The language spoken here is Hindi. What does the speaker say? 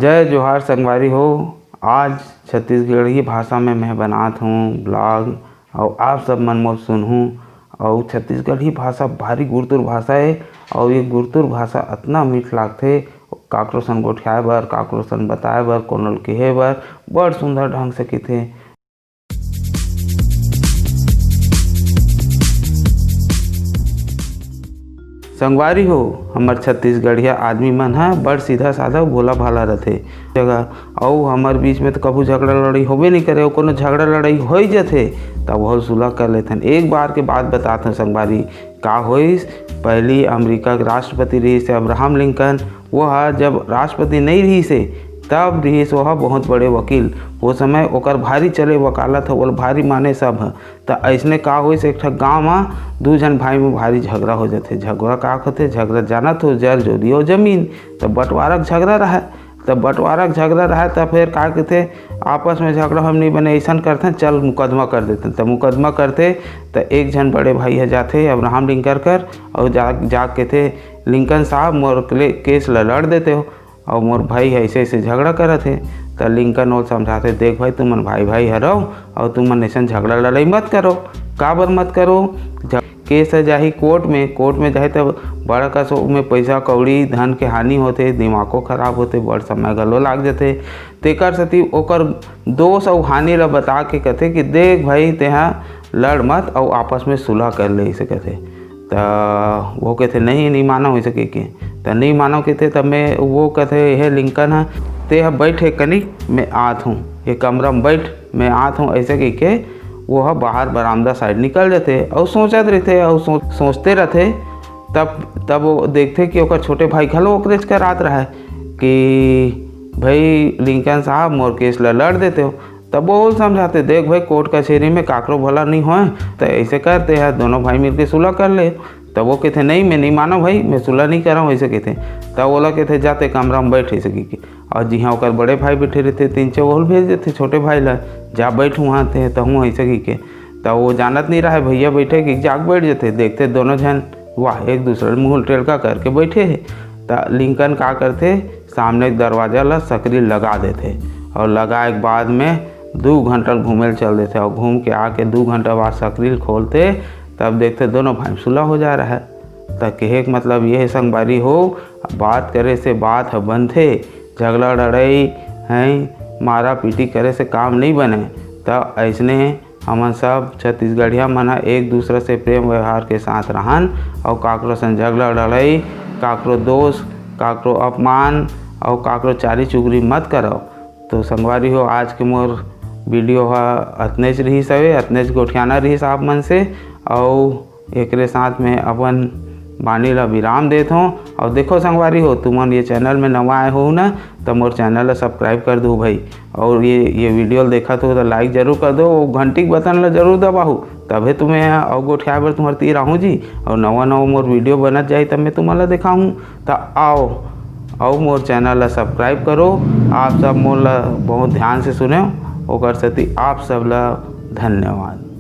जय जोहार संगवारी हो। आज छत्तीसगढ़ी भाषा में मैं बनात हूँ ब्लॉग और आप सब मन मोर सुनहूँ। और छत्तीसगढ़ी भाषा भारी गुरतुर भाषा है और ये गुरतुर भाषा इतना मीठ लागथे काकरो सन गोठियाए बर, काकरो सन बताए बर, कोनो केहे बर बड़ सुंदर ढंग से कहथे। संगवारी हो, हमर छत्तीसगढ़िया आदमी मन ह बड़ सीधा साधा भोला भाला रथे जगह। और हमर बीच में तो कभू झगड़ा लड़ाई होबे नहीं करे। कोनो झगड़ा लड़ाई हो जाथे तब वो सुलह कर लेथन। एक बार के बात बतात हूँ संगवारी का होइस। पहली अमेरिका के राष्ट्रपति रही से अब्राहम लिंकन। वह जब राष्ट्रपति नहीं रही से तब रही से वह बहुत बड़े वकील। वो समय ओकर भारी चले वकालत हो, भारी माने सब है। तो ऐसने का होइस एक गाँव में दू जन भाई में भारी झगड़ा हो जाते। झगड़ा का होते, झगड़ा जानत हो जर जोरी हो जमीन। तो बंटवारा का झगड़ा रहा। तब बंटवारा का झगड़ा रहा तब फिर का कहते आपस में झगड़ा हम नहीं बने ऐसा करते चल मुकदमा कर देते। तब मुकदमा करते तो एक जन बड़े भाई है जाते अब्राहम लिंकन कर और जा कहते लिंकन साहब मोर केस लड़ देते हो और मोर भाई ऐसे ऐसे झगड़ा करत है। तो लिंकन वो समझाते देख भाई तुम मन भाई भाई हरो और तुम मन ऐसा झगड़ा लड़ाई मत करो। काबर मत करो, केस है जाही कोर्ट में जाए तब बड़ा कसो में पैसा कौड़ी धन के हानि होते, दिमागो खराब होते, बड़ समय गलो लाग जाते। तेकर सती ओकर दोष और हानि ला बता के कहते कि देख भाई तेहा लड़ मत और आपस में सुलह कर ले इसे कहते। तो वो कहते नहीं मानो हो सके के। तो नहीं मानो कहते तब मैं वो कहते हे लिंकन है ते बैठे कनी मैं आत हूँ, ये कमरा में बैठ मैं आत हूँ ऐसे कह के वो बाहर बरामदा साइड निकल जाते और सोचत रहते और सोचते रहते। तब वो देखते कि ओकर छोटे भाई घलो ओकरेज करात रहा है कि भाई लिंकन साहब मोर केस लड़ देते हो। तब वो समझाते देख भाई कोर्ट कचहरी में काकरो भला नहीं हो तो ऐसे करते हैं दोनों भाई मिलकर सुलह कर ले। तब वो कहते नहीं मैं नहीं मानो भाई मैं सुलह नहीं कर रहा हूँ ऐसे कहते। तब वो लोग कहते जाते कमरा में बैठे सकी के और जी हाँ ओकर बड़े भाई बैठे रहते तीन चार वो भेज देते छोटे भाई ला जा बैठ वहाँ थे तो हूँ ऐसे की के। तब वो जानत नहीं रहा है भैया बैठे कि जाग बैठ जाते। देखते दोनों जन वाह एक दूसरे मुँह टेलका करके बैठे है। तो लिंकन का करते सामने दरवाजा ला सकरी लगा देते और लगाए के बाद में 2 घंटा घूमे चल देते और घूम के आके 2 घंटा बाद सकरी खोलते तब देखते दोनों भाई सुलह हो जा रहा है। तो कहे का मतलब ये है संगवारी हो बात करे से बात बनथे, झगड़ा लड़ाई है मारा पीटी करे से काम नहीं बने। तो ऐसने हमन सब छत्तीसगढ़िया मना एक दूसरे से प्रेम व्यवहार के साथ रहन और काकरो सन झगड़ा लड़ाई, काकरो दोष, काकरो अपमान और काकरो चारी चुगरी मत करो। तो संगवारी हो आज के मोर वीडियो अतनेच रही सवे, अतनेच गोठियाना रही आप मन से और एकरे साथ में अपन बानी ला विराम देता हूँ। और देखो संगवारी हो तुमन ये चैनल में नवा आए हो ना तो मोर चैनल ला सब्सक्राइब कर दो भाई। और ये वीडियो देखा तो लाइक जरूर कर दो, घंटी के बटन ला जरूर दबाओ तभी तुम्हें और गोठिया बर तुम्हारे तीर आहूँ जी। और नवा मोर वीडियो बनत जाए तब मैं तुम्हारा दिखाऊँ। तो आओ और मोर चैनल ला सब्सक्राइब करो। आप सब मोर ला बहुत ध्यान से सुने ओकर सती आप सब ला धन्यवाद।